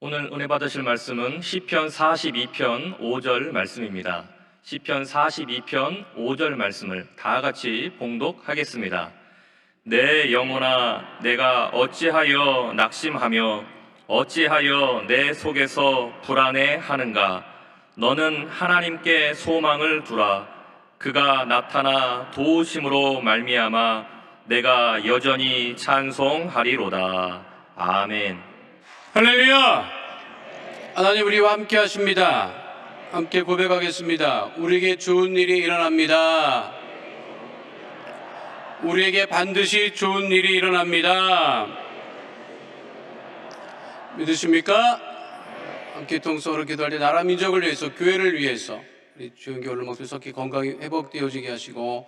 오늘 은혜 받으실 말씀은 시편 42편 5절 말씀입니다. 시편 42편 5절 말씀을 다 같이 봉독하겠습니다. 내 영혼아, 내가 어찌하여 낙심하며 어찌하여 내 속에서 불안해하는가? 너는 하나님께 소망을 두라. 그가 나타나 도우심으로 말미암아 내가 여전히 찬송하리로다. 아멘. 할렐루야! 하나님 우리와 함께 하십니다. 함께 고백하겠습니다. 우리에게 좋은 일이 일어납니다. 우리에게 반드시 좋은 일이 일어납니다. 믿으십니까? 함께 통성으로 기도할 때 나라 민족을 위해서, 교회를 위해서 우리 주영기 오늘 목소리 섞이 건강이 회복되어지게 하시고,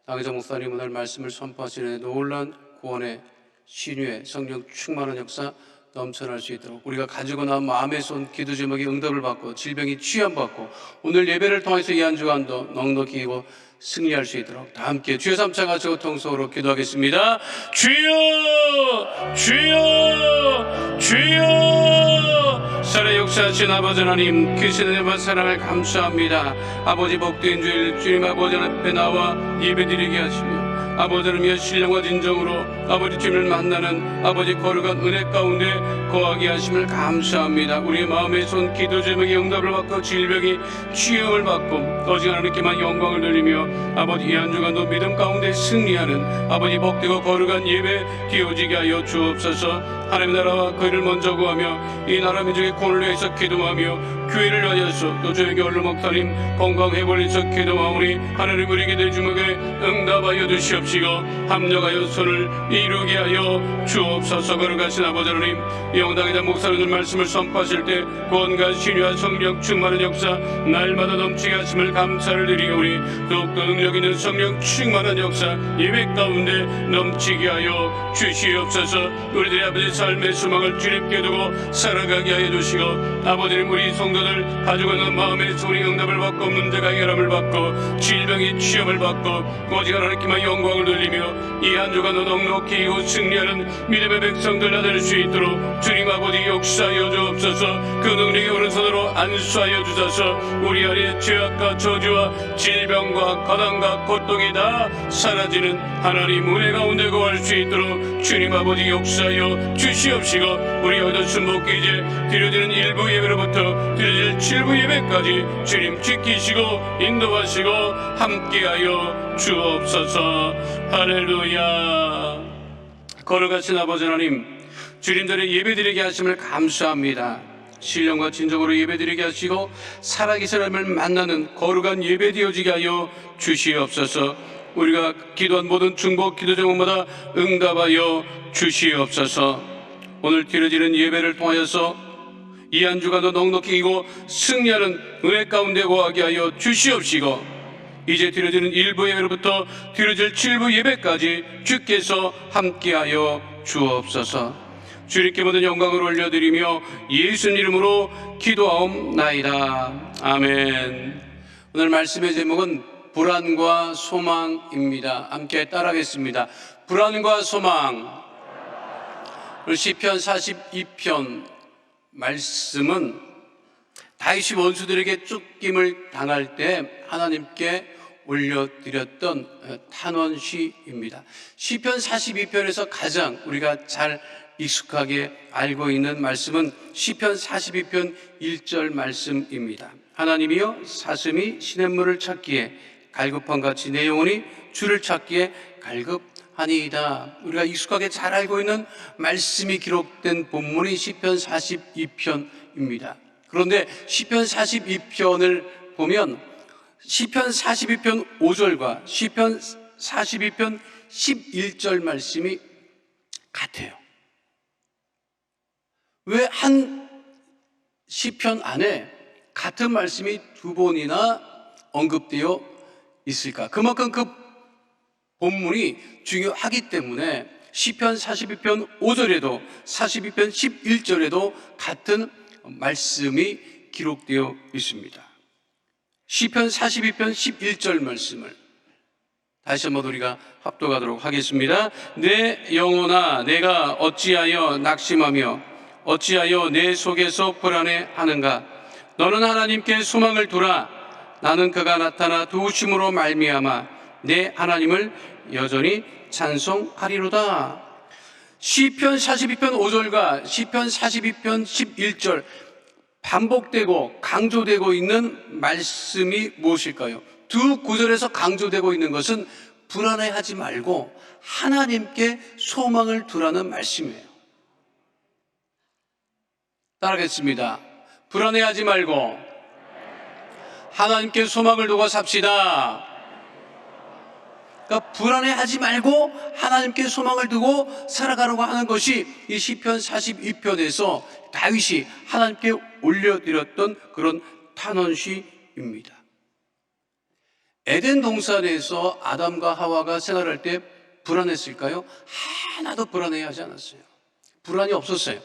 당회장 목사님 오늘 말씀을 선포하시는 놀라운 구원의 신유의 성령 충만한 역사 넘쳐날 수 있도록 우리가 가지고 나온 마음의 손 기도 제목이 응답을 받고 질병이 치유받고 오늘 예배를 통해서 이 한 주간도 넉넉히 이고 승리할 수 있도록 다 함께 주여 삼차 가지고 통성으로 기도하겠습니다. 주여 주여 주여. 살아 역사하신 아버지 하나님, 귀신의 내바 사랑을 감사합니다. 아버지 복된 주일 주님 아버지 앞에 나와 예배드리게 하시며 아버지를 위해 신령과 진정으로 아버지 주님을 만나는 아버지 거룩한 은혜 가운데 거하게 하심을 감사합니다. 우리의 마음의 손 기도 제목의 응답을 받고 질병이 치유를 받고 오직 하나님께만 영광을 돌리며 아버지 이 한 주간도 믿음 가운데 승리하는 아버지 복되고 거룩한 예배 되어지게 하여 주옵소서. 하나님 나라와 그를 먼저 구하며 이 나라 민족의 구원을 위해서 기도하며 교회를 위하여서 또 저에게 얼른 목사님 건강 회복을 위해서 기도하오니 하나님 우리 기도의 주목에 응답하여 주시옵시고 합력하여 손을 이루게 하여 주옵소서. 거룩하신 아버지 하나님, 영당이자 목사님들 말씀을 선포하실 때 구원과 신유와 성령 충만한 역사 날마다 넘치게 하심을 감사를 드리오니 더욱더 능력 있는 성령 충만한 역사 예배 가운데 넘치게 하여 주시옵소서. 우리들의 아버지 삶의 소망을 주님께 두고 살아가게 하여 주시고 아버지님 우리 성도들 가지고 있는 마음의 소리 응답을 받고 문제가 해결함을 받고 질병이 치유를 받고 오직 하나님께만 영광을 돌리며 이 한 주간도 넉넉히 이고 승리하는 믿음의 백성들 나될 수 있도록 주님 아버지 역사하여 주옵소서. 그 능력의 오른손으로 안수하여 주소서. 우리 안에 죄악과 저주와 질병과 가난과 고통이 다 사라지는 하나님 은혜 가운데 거할 수 있도록 주님 아버지 역사하여 주시옵시고 우리 얻은 순복기제 드려지는 1부 예배로부터 드려질 7부 예배까지 주님 지키시고 인도하시고 함께하여 주옵소서. 할렐루야. 거룩하신 아버지 하나님, 주님들의 예배드리게 하심을 감사합니다. 신령과 진정으로 예배드리게 하시고 살아계신 하나님을 만나는 거룩한 예배 되어지게 하여 주시옵소서. 우리가 기도한 모든 중복 기도 제목마다 응답하여 주시옵소서. 오늘 드려지는 예배를 통하여서 이 한 주간도 넉넉히 이고 승리하는 은혜 가운데 거하게 하여 주시옵시고 이제 드려지는 1부 예배로부터 드려질 7부 예배까지 주께서 함께하여 주옵소서. 주님께 모든 영광을 올려드리며 예수님 이름으로 기도하옵나이다. 아멘. 오늘 말씀의 제목은 불안과 소망입니다. 함께 따라하겠습니다. 불안과 소망. 오늘 시편 42편 말씀은 다윗이 원수들에게 쫓김을 당할 때 하나님께 올려드렸던 탄원시입니다. 시편 42편에서 가장 우리가 잘 익숙하게 알고 있는 말씀은 시편 42편 1절 말씀입니다. 하나님이여 사슴이 시냇물을 찾기에 갈급함같이 내 영혼이 주를 찾기에 갈급하니이다. 우리가 익숙하게 잘 알고 있는 말씀이 기록된 본문이 시편 42편입니다. 그런데 시편 42편을 보면 시편 42편 5절과 시편 42편 11절 말씀이 같아요. 왜 한 시편 안에 같은 말씀이 두 번이나 언급되어 있을까? 그만큼 그 본문이 중요하기 때문에 시편 42편 5절에도 42편 11절에도 같은 말씀이 기록되어 있습니다. 시편 42편 11절 말씀을 다시 한번 우리가 합독하도록 하겠습니다. 내 영혼아, 내가 어찌하여 낙심하며 어찌하여 내 속에서 불안해하는가? 너는 하나님께 소망을 두라. 나는 그가 나타나 도우심으로 말미암아 내 하나님을 여전히 찬송하리로다. 시편 42편 5절과 시편 42편 11절 반복되고 강조되고 있는 말씀이 무엇일까요? 두 구절에서 강조되고 있는 것은 불안해하지 말고 하나님께 소망을 두라는 말씀이에요. 따라하겠습니다. 불안해하지 말고 하나님께 소망을 두고 삽시다. 그러니까 불안해하지 말고 하나님께 소망을 두고 살아가려고 하는 것이 이 시편 42편에서 다윗이 하나님께 올려드렸던 그런 탄원시입니다. 에덴 동산에서 아담과 하와가 생활할 때 불안했을까요? 하나도 불안해하지 않았어요. 불안이 없었어요.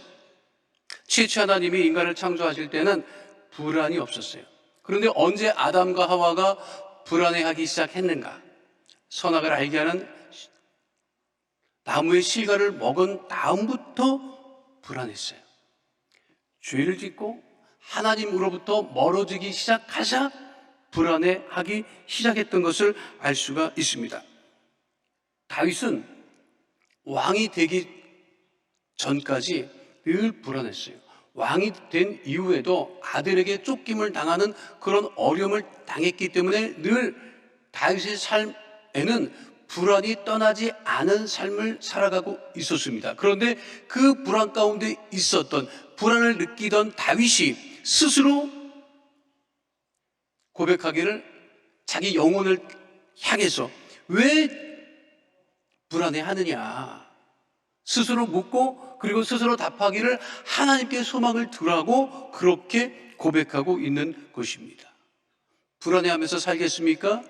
최초 하나님이 인간을 창조하실 때는 불안이 없었어요. 그런데 언제 아담과 하와가 불안해하기 시작했는가? 선악을 알게 하는 나무의 실과를 먹은 다음부터 불안했어요. 죄를 짓고 하나님으로부터 멀어지기 시작하자 불안해하기 시작했던 것을 알 수가 있습니다. 다윗은 왕이 되기 전까지 늘 불안했어요. 왕이 된 이후에도 아들에게 쫓김을 당하는 그런 어려움을 당했기 때문에 늘 다윗의 삶에는 불안이 떠나지 않은 삶을 살아가고 있었습니다. 그런데 그 불안 가운데 있었던 불안을 느끼던 다윗이 스스로 고백하기를 자기 영혼을 향해서 왜 불안해하느냐 스스로 묻고 그리고 스스로 답하기를 하나님께 소망을 두라고 그렇게 고백하고 있는 것입니다. 불안해하면서 살겠습니까?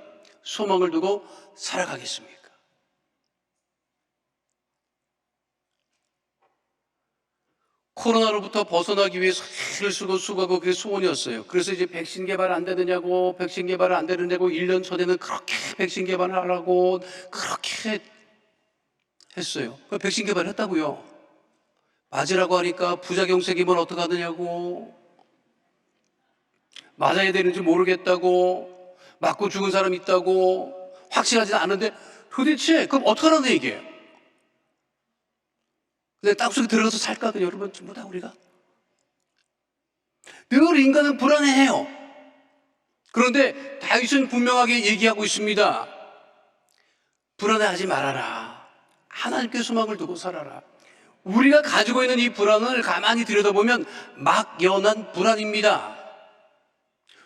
소망을 두고 살아가겠습니까? 코로나로부터 벗어나기 위해서 애를 쓰고 수고하고 그게 소원이었어요. 그래서 이제 백신 개발 안 되느냐고, 백신 개발 안 되느냐고 1년 전에는 그렇게 백신 개발을 하라고 그렇게 했어요. 백신 개발을 했다고요. 맞으라고 하니까 부작용 생기면 어떡하느냐고, 맞아야 되는지 모르겠다고, 맞고 죽은 사람 있다고, 확실하지 않은데 도대체 그럼 어떡하라는 얘기예요? 근데 땅속에 들어가서 살거든요, 여러분. 전부 다 우리가. 늘 인간은 불안해해요. 그런데 다윗은 분명하게 얘기하고 있습니다. 불안해하지 말아라. 하나님께 소망을 두고 살아라. 우리가 가지고 있는 이 불안을 가만히 들여다보면 막연한 불안입니다.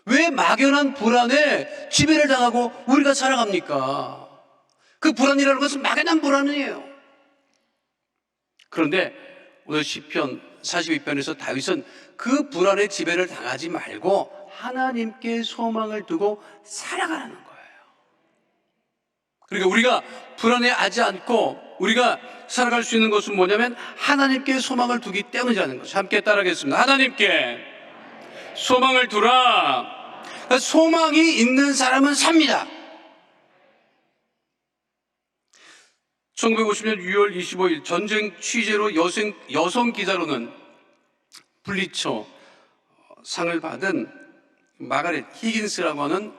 왜 막연한 불안에 지배를 당하고 우리가 살아갑니까? 그 불안이라는 것은 막연한 불안이에요. 그런데 오늘 시편 42편에서 다윗은 그 불안의 지배를 당하지 말고 하나님께 소망을 두고 살아가라는 거예요. 그러니까 우리가 불안해하지 않고 우리가 살아갈 수 있는 것은 뭐냐면 하나님께 소망을 두기 때문이라는 것을 함께 따라하겠습니다. 하나님께 소망을 두라. 그러니까 소망이 있는 사람은 삽니다. 1950년 6월 25일 전쟁 취재로 여성 기자로는 블리처 상을 받은 마가렛 히긴스라고 하는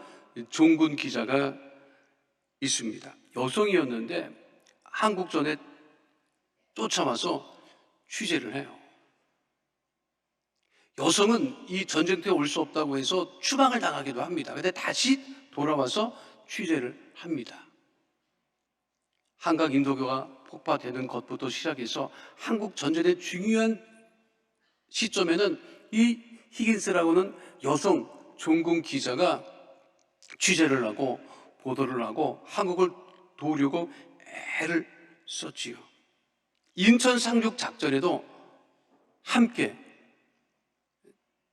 종군 기자가 있습니다. 여성이었는데 한국전에 쫓아와서 취재를 해요. 여성은 이 전쟁터에 올 수 없다고 해서 추방을 당하기도 합니다. 그런데 다시 돌아와서 취재를 합니다. 한강 인도교가 폭파되는 것부터 시작해서 한국 전쟁의 중요한 시점에는 이 히긴스라고는 여성 종군 기자가 취재를 하고 보도를 하고 한국을 도우려고 애를 썼지요. 인천 상륙 작전에도 함께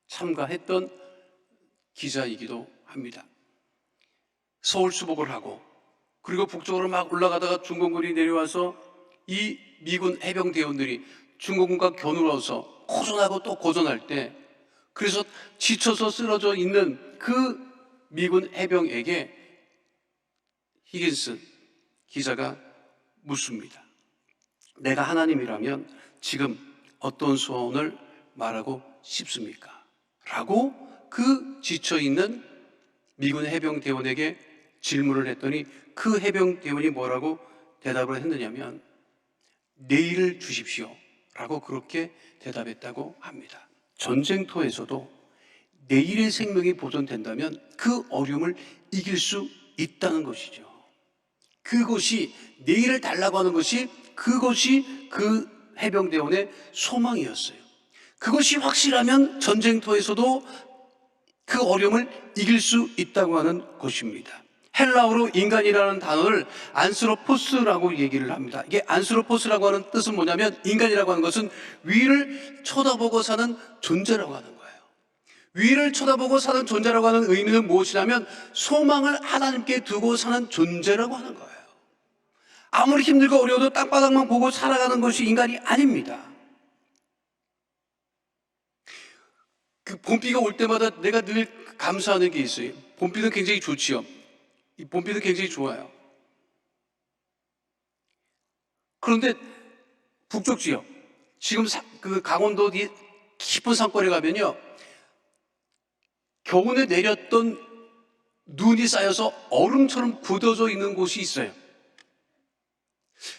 참가했던 기자이기도 합니다. 서울 수복을 하고 그리고 북쪽으로 막 올라가다가 중공군이 내려와서 이 미군 해병대원들이 중공군과 겨누어서 고전하고 또 고전할 때 그래서 지쳐서 쓰러져 있는 그 미군 해병에게 히긴스 기자가 묻습니다. 내가 하나님이라면 지금 어떤 소원을 말하고 싶습니까? 라고 그 지쳐있는 미군 해병대원에게 질문을 했더니 그 해병대원이 뭐라고 대답을 했느냐면 내일을 주십시오 라고 그렇게 대답했다고 합니다. 전쟁터에서도 내일의 생명이 보존된다면 그 어려움을 이길 수 있다는 것이죠. 그것이 내일을 달라고 하는 것이 그것이 그 해병대원의 소망이었어요. 그것이 확실하면 전쟁터에서도 그 어려움을 이길 수 있다고 하는 것입니다. 헬라어로 인간이라는 단어를 안스로포스라고 얘기를 합니다. 이게 안스로포스라고 하는 뜻은 뭐냐면 인간이라고 하는 것은 위를 쳐다보고 사는 존재라고 하는 거예요. 위를 쳐다보고 사는 존재라고 하는 의미는 무엇이냐면 소망을 하나님께 두고 사는 존재라고 하는 거예요. 아무리 힘들고 어려워도 땅바닥만 보고 살아가는 것이 인간이 아닙니다. 그 봄비가 올 때마다 내가 늘 감사하는 게 있어요. 봄비는 굉장히 좋지요. 이 봄비는 굉장히 좋아요. 그런데 북쪽 지역, 지금 그 강원도 깊은 산골에 가면요, 겨우내 내렸던 눈이 쌓여서 얼음처럼 굳어져 있는 곳이 있어요.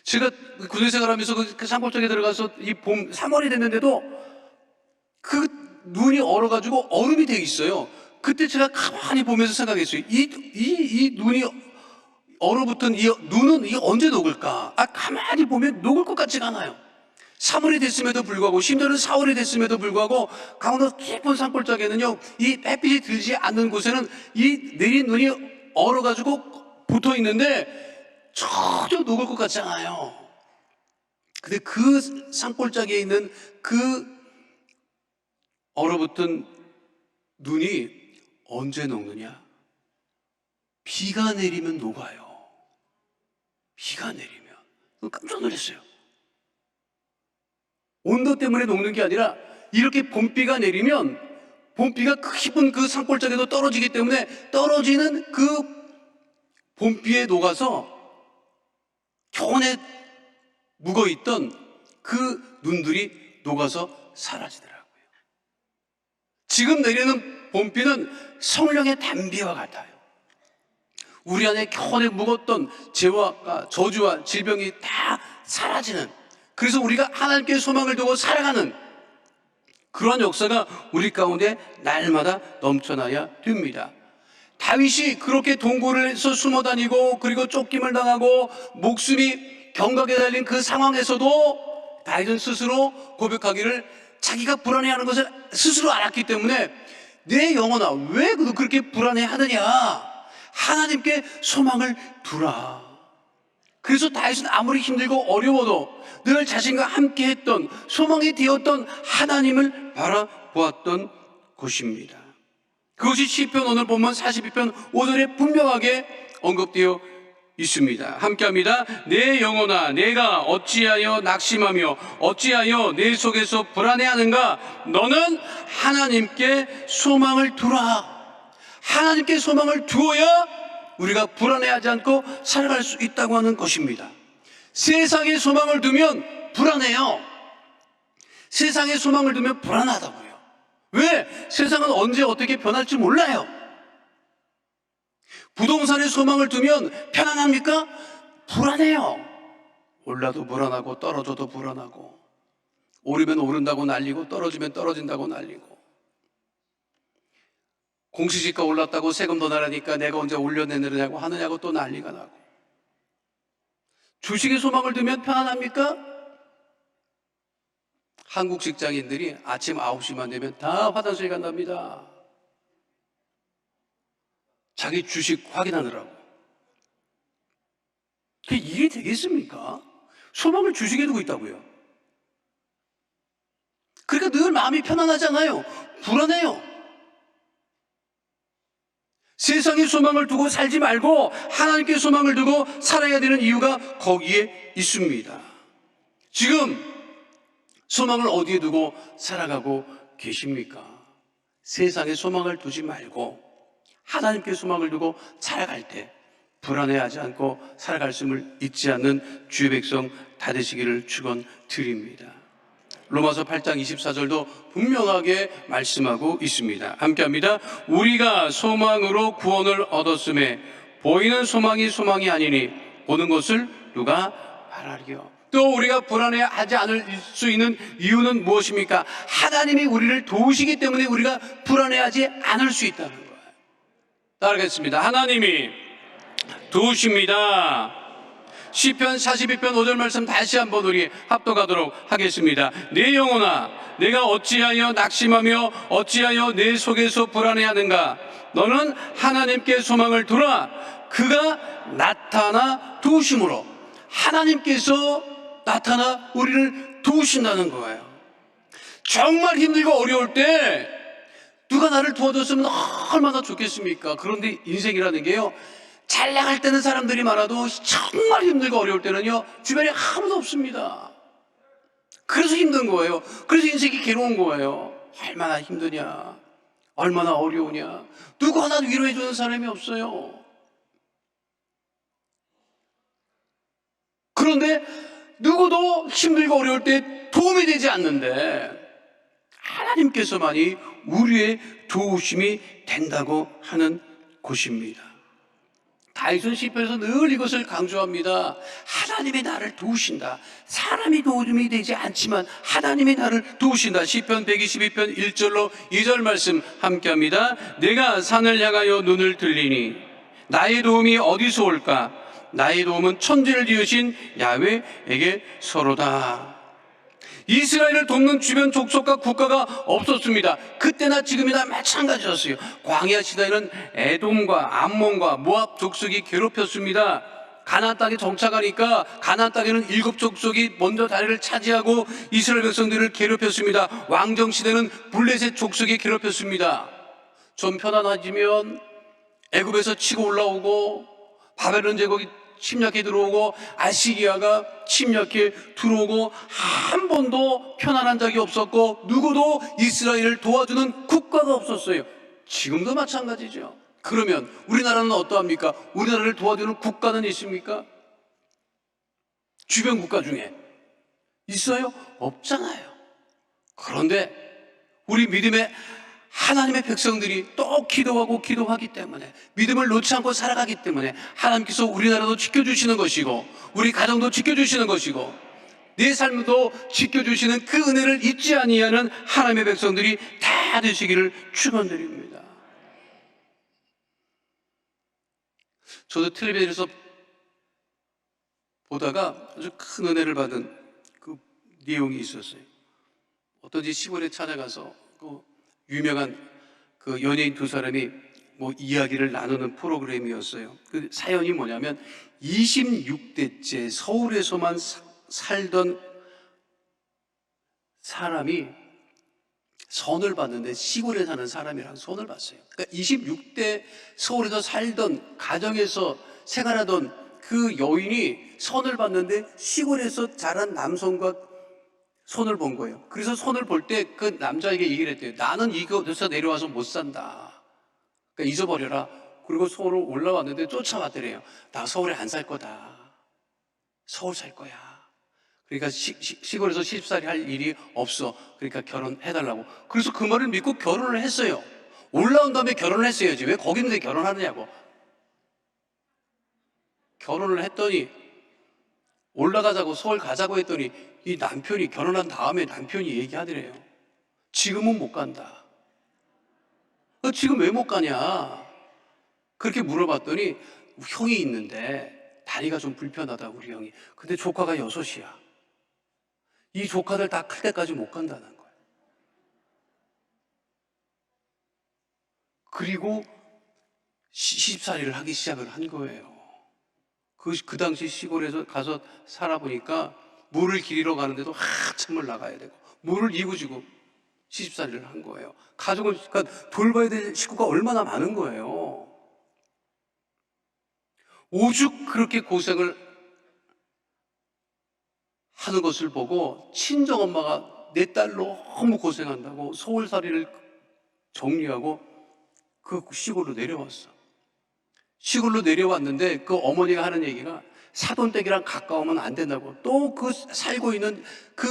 제가 군대 생활하면서 그 산골 쪽에 들어가서 이 봄 3월이 됐는데도 그 눈이 얼어가지고 얼음이 돼 있어요. 그때 제가 가만히 보면서 생각했어요. 이 눈이 얼어붙은 이 눈은 이게 언제 녹을까? 가만히 보면 녹을 것 같지가 않아요. 3월이 됐음에도 불구하고, 심지어는 4월이 됐음에도 불구하고, 강원도 깊은 산골짜기에는요, 이 햇빛이 들지 않는 곳에는 이 내린 눈이 얼어가지고 붙어 있는데, 전혀 녹을 것 같지 않아요. 근데 그 산골짜기에 있는 그 얼어붙은 눈이 언제 녹느냐? 비가 내리면 녹아요. 비가 내리면. 깜짝 놀랐어요. 온도 때문에 녹는 게 아니라 이렇게 봄비가 내리면 봄비가 깊은 그 산골짜기에도 떨어지기 때문에 떨어지는 그 봄비에 녹아서 겨우내 묵어있던 그 눈들이 녹아서 사라지더라고요. 지금 내리는 봄비는 성령의 단비와 같아요. 우리 안에 겨우내 묵었던 죄와 저주와 질병이 다 사라지는, 그래서 우리가 하나님께 소망을 두고 살아가는 그런 역사가 우리 가운데 날마다 넘쳐나야 됩니다. 다윗이 그렇게 동굴을 해서 숨어 다니고 그리고 쫓김을 당하고 목숨이 경각에 달린 그 상황에서도 다윗은 스스로 고백하기를 자기가 불안해하는 것을 스스로 알았기 때문에 내 영혼아 왜 그렇게 불안해하느냐, 하나님께 소망을 두라. 그래서 다윗은 아무리 힘들고 어려워도 늘 자신과 함께 했던, 소망이 되었던 하나님을 바라보았던 것입니다. 그것이 시편 오늘 보면 42편 5절에 분명하게 언급되어 있습니다. 함께합니다. 내 영혼아 내가 어찌하여 낙심하며 어찌하여 내 속에서 불안해하는가? 너는 하나님께 소망을 두라. 하나님께 소망을 두어야 우리가 불안해하지 않고 살아갈 수 있다고 하는 것입니다. 세상에 소망을 두면 불안해요. 세상에 소망을 두면 불안하다고요. 왜? 세상은 언제 어떻게 변할지 몰라요. 부동산에 소망을 두면 편안합니까? 불안해요. 올라도 불안하고 떨어져도 불안하고, 오르면 오른다고 난리고 떨어지면 떨어진다고 난리고, 공시지가 올랐다고 세금 더 나라니까 내가 언제 올려내느냐고 하느냐고 또 난리가 나고, 주식에 소망을 두면 편안합니까? 한국 직장인들이 아침 9시만 되면 다 화장실 간답니다. 자기 주식 확인하느라고. 그게 일이 되겠습니까? 소망을 주식에 두고 있다고요. 그러니까 늘 마음이 편안하잖아요. 불안해요. 세상에 소망을 두고 살지 말고 하나님께 소망을 두고 살아야 되는 이유가 거기에 있습니다. 지금 소망을 어디에 두고 살아가고 계십니까? 세상에 소망을 두지 말고 하나님께 소망을 두고 살아갈 때 불안해하지 않고 살아갈 수를 잊지 않는 주의 백성 다 되시기를 축원드립니다. 로마서 8장 24절도 분명하게 말씀하고 있습니다. 함께합니다. 우리가 소망으로 구원을 얻었음에 보이는 소망이 소망이 아니니 보는 것을 누가 바라리요. 또 우리가 불안해하지 않을 수 있는 이유는 무엇입니까? 하나님이 우리를 도우시기 때문에 우리가 불안해하지 않을 수 있다는 거예요. 따르겠습니다. 하나님이 도우십니다. 시편 42편 5절 말씀 다시 한번 우리 합독하도록 하겠습니다. 내 영혼아, 내가 어찌하여 낙심하며 어찌하여 내 속에서 불안해하는가? 너는 하나님께 소망을 두라. 그가 나타나 도우심으로. 하나님께서 나타나 우리를 도우신다는 거예요. 정말 힘들고 어려울 때 누가 나를 도와줬으면 얼마나 좋겠습니까? 그런데 인생이라는 게요, 잘 나갈 때는 사람들이 많아도 정말 힘들고 어려울 때는요, 주변에 아무도 없습니다. 그래서 힘든 거예요. 그래서 인생이 괴로운 거예요. 얼마나 힘드냐, 얼마나 어려우냐, 누구 하나 위로해 주는 사람이 없어요. 그런데 누구도 힘들고 어려울 때 도움이 되지 않는데 하나님께서만이 우리의 도우심이 된다고 하는 곳입니다. 다윗은 시편에서 늘 이것을 강조합니다. 하나님이 나를 도우신다. 사람이 도움이 되지 않지만 하나님이 나를 도우신다. 시편 122편 1절로 2절 말씀 함께합니다. 내가 산을 향하여 눈을 들리니 나의 도움이 어디서 올까? 나의 도움은 천지를 지으신 야훼에게 서로다. 이스라엘을 돕는 주변 족속과 국가가 없었습니다. 그때나 지금이나 마찬가지였어요. 광야 시대에는 에돔과 암몬과 모압 족속이 괴롭혔습니다. 가나안 땅에 정착하니까 가나안 땅에는 7족속이 먼저 자리를 차지하고 이스라엘 백성들을 괴롭혔습니다. 왕정 시대는 블레셋 족속이 괴롭혔습니다. 좀 편안해지면 애굽에서 치고 올라오고 바벨론 제국이 침략해 들어오고 아시리아가 침략해 들어오고 한 번도 편안한 적이 없었고 누구도 이스라엘을 도와주는 국가가 없었어요. 지금도 마찬가지죠. 그러면 우리나라는 어떠합니까? 우리나라를 도와주는 국가는 있습니까? 주변 국가 중에 있어요? 없잖아요. 그런데 우리 믿음의 하나님의 백성들이 또 기도하고 기도하기 때문에 믿음을 놓지 않고 살아가기 때문에 하나님께서 우리나라도 지켜주시는 것이고 우리 가정도 지켜주시는 것이고 내 삶도 지켜주시는 그 은혜를 잊지 아니하는 하나님의 백성들이 다 되시기를 축원드립니다. 저도 텔레비전에서 보다가 아주 큰 은혜를 받은 그 내용이 있었어요. 어떤지 시골에 찾아가서 그 유명한 그 연예인 두 사람이 뭐 이야기를 나누는 프로그램이었어요. 그 사연이 뭐냐면 26대째 서울에서만 살던 사람이 선을 봤는데 시골에 사는 사람이랑 선을 봤어요. 그러니까 26대 서울에서 살던 가정에서 생활하던 그 여인이 선을 봤는데 시골에서 자란 남성과 손을 본 거예요. 그래서 손을 볼 때 그 남자에게 얘기를 했대요. 나는 이곳에서 내려와서 못 산다. 그러니까 잊어버려라. 그리고 서울로 올라왔는데 쫓아왔더래요. 나 서울에 안 살 거다. 서울 살 거야. 그러니까 시골에서 시집살이 할 일이 없어. 그러니까 결혼해달라고. 그래서 그 말을 믿고 결혼을 했어요. 올라온 다음에 결혼을 했어야지. 왜 거기 있는데 결혼하느냐고. 결혼을 했더니 올라가자고 서울 가자고 했더니 이 남편이 결혼한 다음에 남편이 얘기하더래요. 지금은 못 간다. 지금 왜 못 가냐? 그렇게 물어봤더니 형이 있는데 다리가 좀 불편하다 우리 형이. 근데 조카가 6이야. 이 조카들 다 클 때까지 못 간다는 거예요. 그리고 시집살이를 하기 시작을 한 거예요. 그 당시 시골에서 가서 살아보니까 물을 기리러 가는데도 한참을 나가야 되고 물을 이고지고 시집살이를 한 거예요. 가족을 그러니까 돌봐야 될 식구가 얼마나 많은 거예요. 오죽 그렇게 고생을 하는 것을 보고 친정엄마가 내 딸 너무 고생한다고 서울살이를 정리하고 그 시골로 내려왔어. 시골로 내려왔는데 그 어머니가 하는 얘기가 사돈댁이랑 가까우면 안 된다고. 또 그 살고 있는 그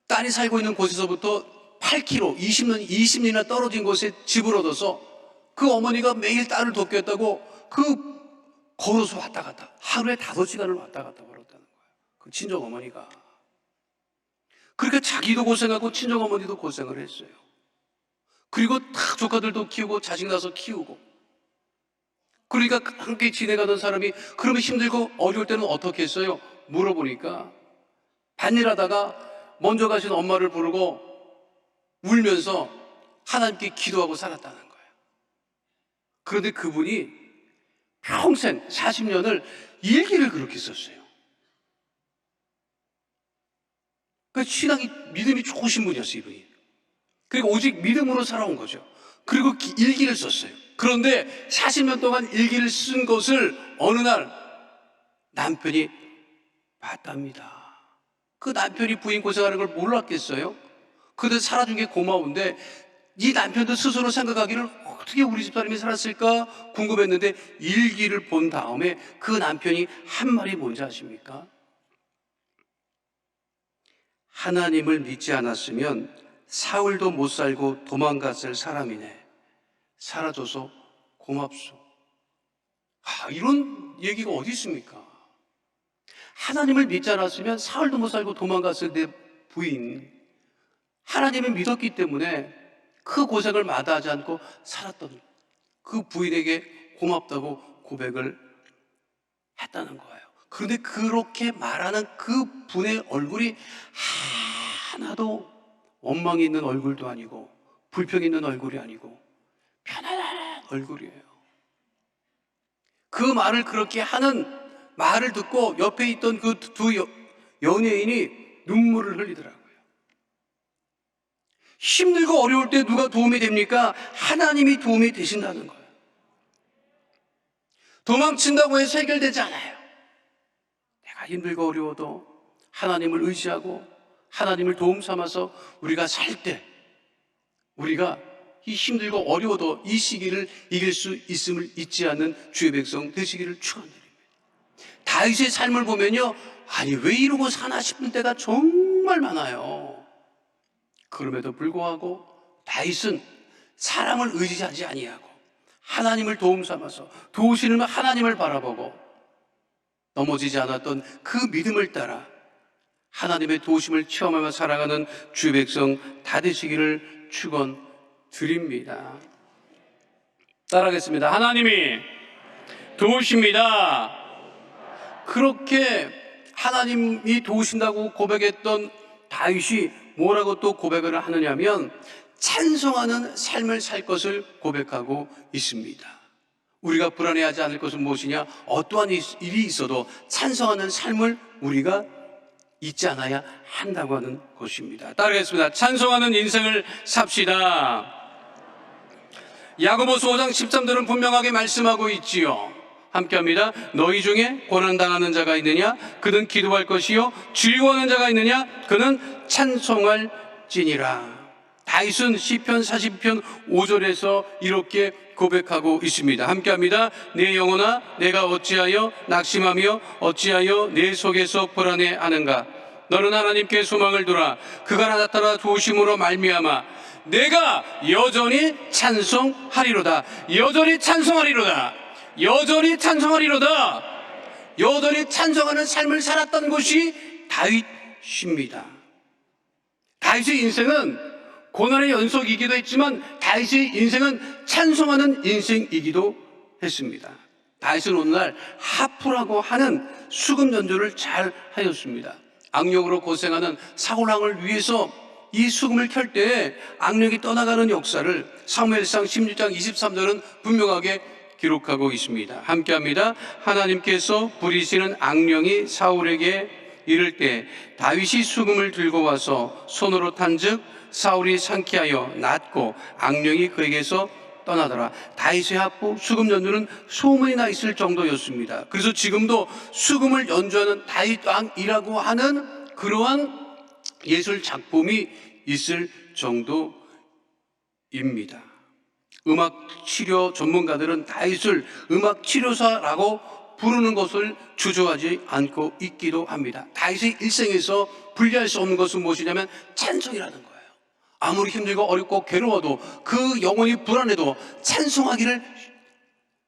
딸이 살고 있는 곳에서부터 8km, 20년이나 떨어진 곳에 집을 얻어서 그 어머니가 매일 딸을 돕겠다고 걸어서 왔다 갔다, 하루에 5시간을 왔다 갔다 걸었다는 거예요. 그 친정 어머니가. 그러니까 자기도 고생하고 친정 어머니도 고생을 했어요. 그리고 다 조카들도 키우고 자식 낳아서 키우고. 그러니까 함께 지내가던 사람이 그러면 힘들고 어려울 때는 어떻게 했어요? 물어보니까 밭일하다가 먼저 가신 엄마를 부르고 울면서 하나님께 기도하고 살았다는 거예요. 그런데 그분이 평생 40년을 일기를 그렇게 썼어요. 그러니까 신앙이, 믿음이 좋으신 분이었어요, 이분이. 그리고 오직 믿음으로 살아온 거죠. 그리고 일기를 썼어요. 그런데 40년 동안 일기를 쓴 것을 어느 날 남편이 봤답니다. 그 남편이 부인 고생하는 걸 몰랐겠어요? 그래도 살아준 게 고마운데 이 남편도 스스로 생각하기를 어떻게 우리 집사람이 살았을까 궁금했는데 일기를 본 다음에 그 남편이 한 말이 뭔지 아십니까? 하나님을 믿지 않았으면 사울도 못 살고 도망갔을 사람이네. 살아줘서 고맙소. 이런 얘기가 어디 있습니까? 하나님을 믿지 않았으면 사울도 못 살고 도망갔을 내 부인, 하나님을 믿었기 때문에 그 고생을 마다하지 않고 살았던 그 부인에게 고맙다고 고백을 했다는 거예요. 그런데 그렇게 말하는 그 분의 얼굴이 하나도 원망이 있는 얼굴도 아니고 불평이 있는 얼굴이 아니고 편안한 얼굴이에요. 그 말을 그렇게 하는 말을 듣고 옆에 있던 그 두 연예인이 눈물을 흘리더라고요. 힘들고 어려울 때 누가 도움이 됩니까? 하나님이 도움이 되신다는 거예요. 도망친다고 해서 해결되지 않아요. 내가 힘들고 어려워도 하나님을 의지하고 하나님을 도움 삼아서 우리가 살 때 우리가 이 힘들고 어려워도 이 시기를 이길 수 있음을 잊지 않는 주의 백성 되시기를 축원드립니다. 다윗의 삶을 보면요, 아니 왜 이러고 사나 싶은 때가 정말 많아요. 그럼에도 불구하고 다윗은 사람을 의지하지 아니하고 하나님을 도움 삼아서 도우시는 하나님을 바라보고 넘어지지 않았던 그 믿음을 따라 하나님의 도우심을 체험하며 살아가는 주의 백성 다 되시기를 축원드립니다. 따라하겠습니다. 하나님이 도우십니다. 그렇게 하나님이 도우신다고 고백했던 다윗이 뭐라고 또 고백을 하느냐면 찬송하는 삶을 살 것을 고백하고 있습니다. 우리가 불안해하지 않을 것은 무엇이냐? 어떠한 일이 있어도 찬송하는 삶을 우리가 잊지 않아야 한다고 하는 것입니다. 따르겠습니다. 찬송하는 인생을 삽시다. 야고보서 5장 13절은 분명하게 말씀하고 있지요. 함께합니다. 너희 중에 고난당하는 자가 있느냐? 그는 기도할 것이요. 즐거워하는 자가 있느냐? 그는 찬송할지니라. 다윗은 시편 42편 5절에서 이렇게 고백하고 있습니다. 함께합니다. 내 영혼아 내가 어찌하여 낙심하며 어찌하여 내 속에서 불안해하는가? 너는 하나님께 소망을 두라. 그가 나타나 도우심으로 말미암아 내가 여전히 찬송하리로다. 여전히 찬송하리로다. 여전히 찬송하리로다. 여전히 찬송하는 삶을 살았던 것이 다윗입니다. 다윗의 인생은 고난의 연속이기도 했지만 다윗의 인생은 찬송하는 인생이기도 했습니다. 다윗은 오늘날 하프라고 하는 수금 연주를 잘 하였습니다. 악령으로 고생하는 사울왕을 위해서 이 수금을 켤 때에 악령이 떠나가는 역사를 사무엘상 16장 23절은 분명하게 기록하고 있습니다. 함께합니다. 하나님께서 부리시는 악령이 사울에게 이를 때 다윗이 수금을 들고 와서 손으로 탄즉 사울이 상쾌하여 낫고 악령이 그에게서 떠나더라. 다윗의 하프 수금 연주는 소문이 나 있을 정도였습니다. 그래서 지금도 수금을 연주하는 다윗 왕이라고 하는 그러한 예술 작품이 있을 정도입니다. 음악 치료 전문가들은 다윗을 음악 치료사라고 부르는 것을 주저하지 않고 있기도 합니다. 다윗의 일생에서 분리할 수 없는 것은 무엇이냐면 찬송이라는 거예요. 아무리 힘들고 어렵고 괴로워도 그 영혼이 불안해도 찬송하기를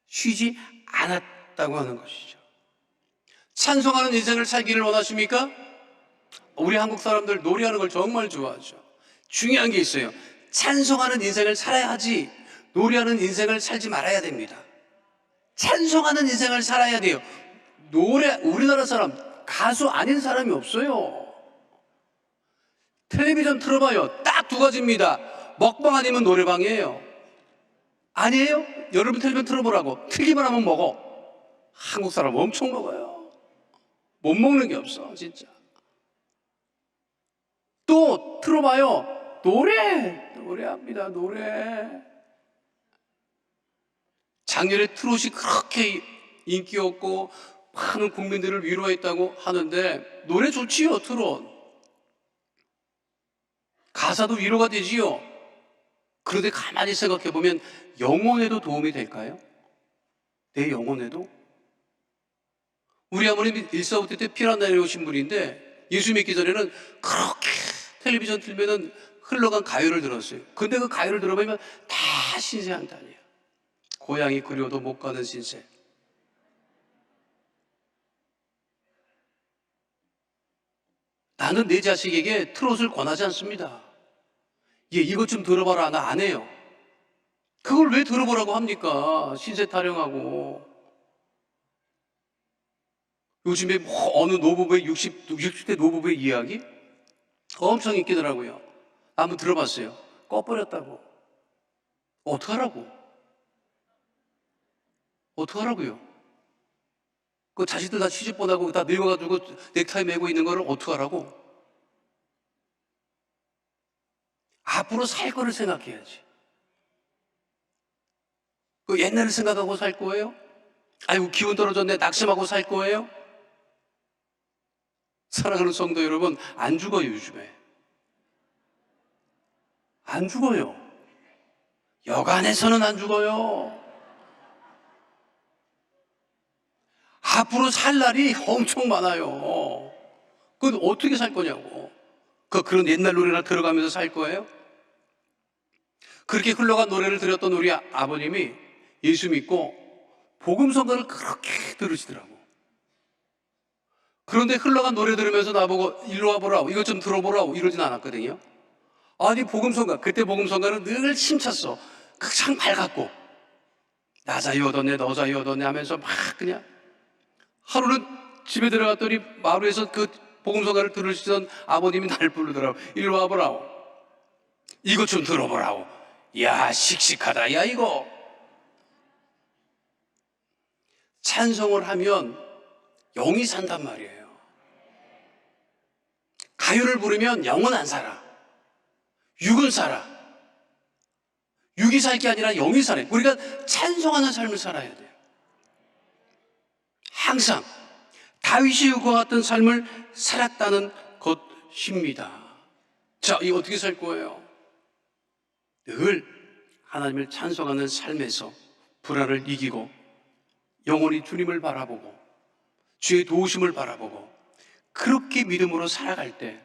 쉬지 않았다고 하는 것이죠. 찬송하는 인생을 살기를 원하십니까? 우리 한국 사람들 노래하는 걸 정말 좋아하죠. 중요한 게 있어요. 찬송하는 인생을 살아야 하지 노래하는 인생을 살지 말아야 됩니다. 찬송하는 인생을 살아야 돼요. 우리나라 사람 가수 아닌 사람이 없어요. 텔레비전 틀어봐요. 딱 두 가지입니다. 먹방 아니면 노래방이에요. 아니에요? 여러분 텔레비전 틀어보라고. 틀기만 하면 먹어. 한국 사람 엄청 먹어요. 못 먹는 게 없어 진짜. 또 틀어봐요. 노래합니다. 노래. 작년에 트롯이 그렇게 인기였고 많은 국민들을 위로했다고 하는데 노래 좋지요. 트롯 가사도 위로가 되지요. 그런데 가만히 생각해 보면 영혼에도 도움이 될까요? 내 영혼에도? 우리 어머님이 일사후퇴 때 피난 내려오신 분인데 예수 믿기 전에는 그렇게 텔레비전 틀면은 흘러간 가요를 들었어요. 근데 그 가요를 들어보면 다 신세한탄이에요. 고향이 그리워도 못 가는 신세. 나는 내 자식에게 트롯을 권하지 않습니다. 이것 좀 들어봐라. 나 안 해요. 그걸 왜 들어보라고 합니까? 신세 타령하고. 요즘에 뭐 어느 노부부의 60대 노부부의 이야기? 엄청 인기더라고요. 한번 들어봤어요. 꺼버렸다고. 어떡하라고? 어떡하라고요? 그 자식들 다 시집 보내고 다 늙어가지고 넥타이 메고 있는 거를 어떡하라고? 앞으로 살 거를 생각해야지. 그 옛날을 생각하고 살 거예요? 아이고 기운 떨어졌네 낙심하고 살 거예요? 사랑하는 성도 여러분, 안 죽어요. 요즘에 안 죽어요. 여간에서는 안 죽어요. 앞으로 살 날이 엄청 많아요. 그건 어떻게 살 거냐고. 그런 옛날 노래나 들어가면서 살 거예요? 그렇게 흘러간 노래를 들었던 우리 아버님이 예수 믿고 복음 선거를 그렇게 들으시더라고. 그런데 흘러간 노래 들으면서 나보고 일로 와보라고, 이것 좀 들어보라고 이러진 않았거든요. 아니 복음 선가, 그때 복음 선가는 늘 힘찼어. 참 밝았고 나 자유 얻었네 너 자유 얻었네 하면서 막 그냥. 하루는 집에 들어갔더니 마루에서 그 복음 선가를 들으시던 아버님이 나를 부르더라고. 일로 와보라고, 이것 좀 들어보라고. 야 씩씩하다 야 이거. 찬송을 하면 영이 산단 말이에요. 가요를 부르면 영은 안 살아. 육은 살아. 육이 살 게 아니라 영이 살아요. 우리가 찬송하는 삶을 살아야 돼요. 항상 다윗이 그와 같은 삶을 살았다는 것입니다. 자, 이 어떻게 살 거예요? 늘 하나님을 찬송하는 삶에서 불안을 이기고 영원히 주님을 바라보고 주의 도우심을 바라보고 그렇게 믿음으로 살아갈 때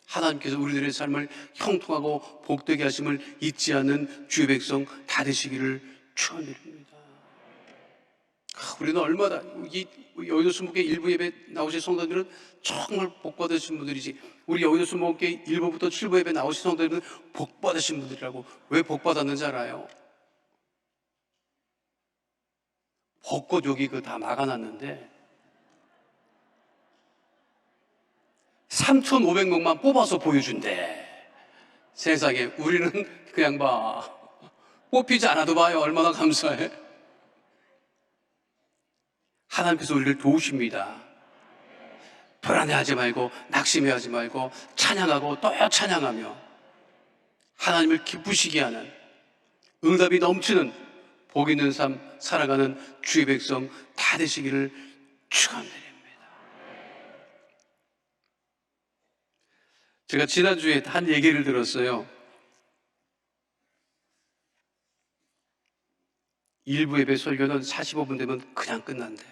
하나님께서 우리들의 삶을 형통하고 복되게 하심을 잊지 않는 주의 백성 다 되시기를 축원드립니다. 우리는 얼마나 여의도 순복회 일부 예배 나오신 성도들은 정말 복 받으신 분들이지. 우리 여의도 순복회 1부부터 7부 예배 나오신 성도들은 복 받으신 분들이라고. 왜 복 받았는지 알아요? 벚꽃 여기 다 막아놨는데 3,500명만 뽑아서 보여준대. 세상에 우리는 그냥 봐. 뽑히지 않아도 봐요. 얼마나 감사해. 하나님께서 우리를 도우십니다. 불안해하지 말고 낙심해하지 말고 찬양하고 또 찬양하며 하나님을 기쁘시게 하는 응답이 넘치는 복 있는 삶 살아가는 주의 백성 다 되시기를 축원드립니다. 제가 지난주에 한 얘기를 들었어요. 일부 예배 설교는 45분 되면 그냥 끝난대.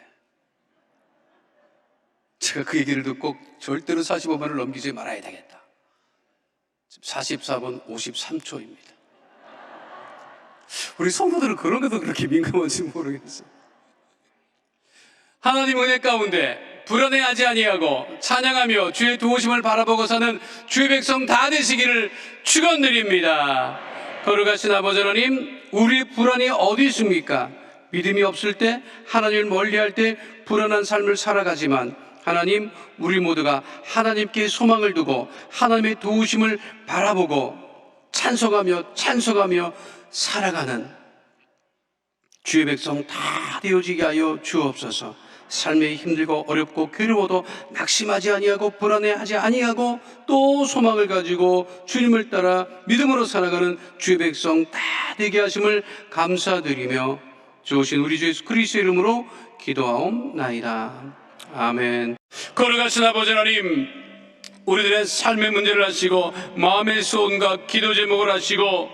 제가 그 얘기를 듣고 절대로 45분을 넘기지 말아야 되겠다. 지금 44분 53초입니다. 우리 성도들은 그런 것도 그렇게 민감한지 모르겠어요. 하나님 은혜 가운데 불안해하지 아니하고 찬양하며 주의 도우심을 바라보고 사는 주의 백성 다 되시기를 축원드립니다. 거룩하신 아버지 하나님, 우리 불안이 어디 있습니까? 믿음이 없을 때, 하나님을 멀리할 때 불안한 삶을 살아가지만 하나님, 우리 모두가 하나님께 소망을 두고 하나님의 도우심을 바라보고 찬송하며 살아가는 주의 백성 다 되어지게 하여 주옵소서. 삶이 힘들고 어렵고 괴로워도 낙심하지 아니하고 불안해하지 아니하고 또 소망을 가지고 주님을 따라 믿음으로 살아가는 주의 백성 다 되게 하심을 감사드리며 주오신 우리 주 예수 그리스도의 이름으로 기도하옵나이다. 아멘. 거룩하신 아버지 하나님, 우리들의 삶의 문제를 하시고 마음의 소원과 기도 제목을 하시고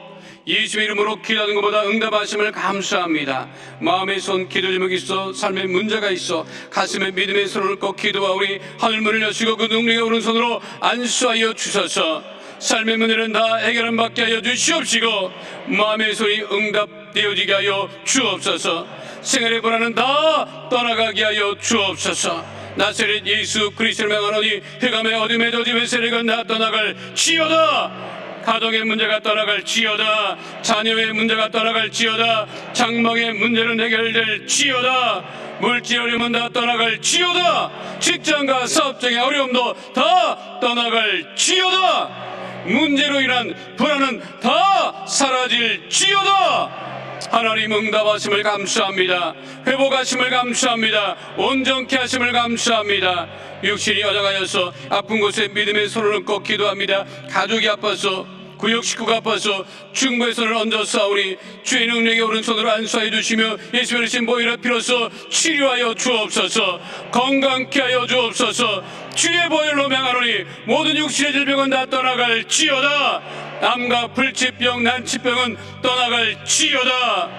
예수의 이름으로 기도하는 것보다 응답하심을 감사합니다. 마음의 손 기도 제목이 있어, 삶의 문제가 있어, 가슴에 믿음의 손을 꼭 기도와 우리 하늘문을 여시고 그 능력의 오른손으로 안수하여 주소서. 삶의 문제는 다 해결함 받게 하여 주시옵시고 마음의 손이 응답되어지게 하여 주옵소서. 생활의 불안은 다 떠나가게 하여 주옵소서. 나사렛 예수 그리스도를 명하노니 흑암의 어둠의 저주의 세력은 다 떠나갈 지어다. 가정의 문제가 떠나갈 지어다. 자녀의 문제가 떠나갈 지어다. 장막의 문제는 해결될 지어다. 물질 어려움은 다 떠나갈 지어다. 직장과 사업장의 어려움도 다 떠나갈 지어다. 문제로 인한 불안은 다 사라질 지어다. 하나님 응답하심을 감사합니다. 회복하심을 감사합니다. 온전케 하심을 감사합니다. 육신이 여장하여서 아픈 곳에 믿음의 손을 얹고 기도합니다. 가족이 아파서, 구역 식구가 아파서 중보의 손을 얹어 싸우니 주의 능력의 오른손으로 안수하여 주시며 예수의 신 보혈의 피로써 치료하여 주옵소서. 건강케 하여 주옵소서. 주의 보혈로 명하노니 모든 육신의 질병은 다 떠나갈 지어다. 암과 불치병, 난치병은 떠나갈 지어다.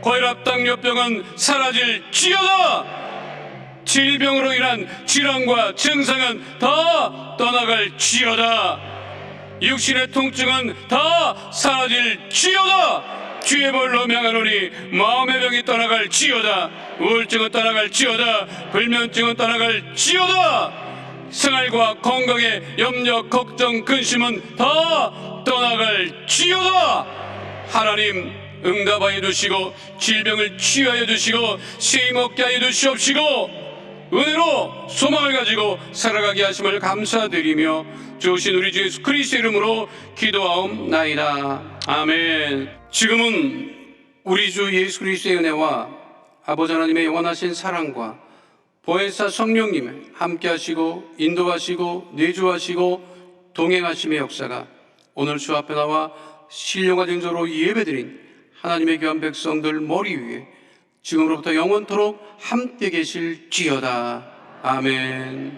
고혈압, 당뇨병은 사라질 지어다. 질병으로 인한 질환과 증상은 다 떠나갈 지어다. 육신의 통증은 다 사라질 지어다. 주의 보혈로 명하노니 마음의 병이 떠나갈 지어다. 우울증은 떠나갈 지어다. 불면증은 떠나갈 지어다. 생활과 건강의 염려, 걱정, 근심은 다 떠나갈 지어다. 하나님 응답하여 주시고 질병을 치유하여 주시고 세임 없게 하여 주시옵시고 은혜로 소망을 가지고 살아가게 하심을 감사드리며 주신 우리 주 예수 그리스도의 이름으로 기도하옵나이다. 아멘. 지금은 우리 주 예수 그리스도의 은혜와 아버지 하나님의 영원하신 사랑과 보혜사 성령님의 함께 하시고 인도하시고 내주하시고 동행하심의 역사가 오늘 주 앞에 나와 신령한 정조로 예배드린 하나님의 귀한 백성들 머리 위에 지금으로부터 영원토록 함께 계실지어다. 아멘.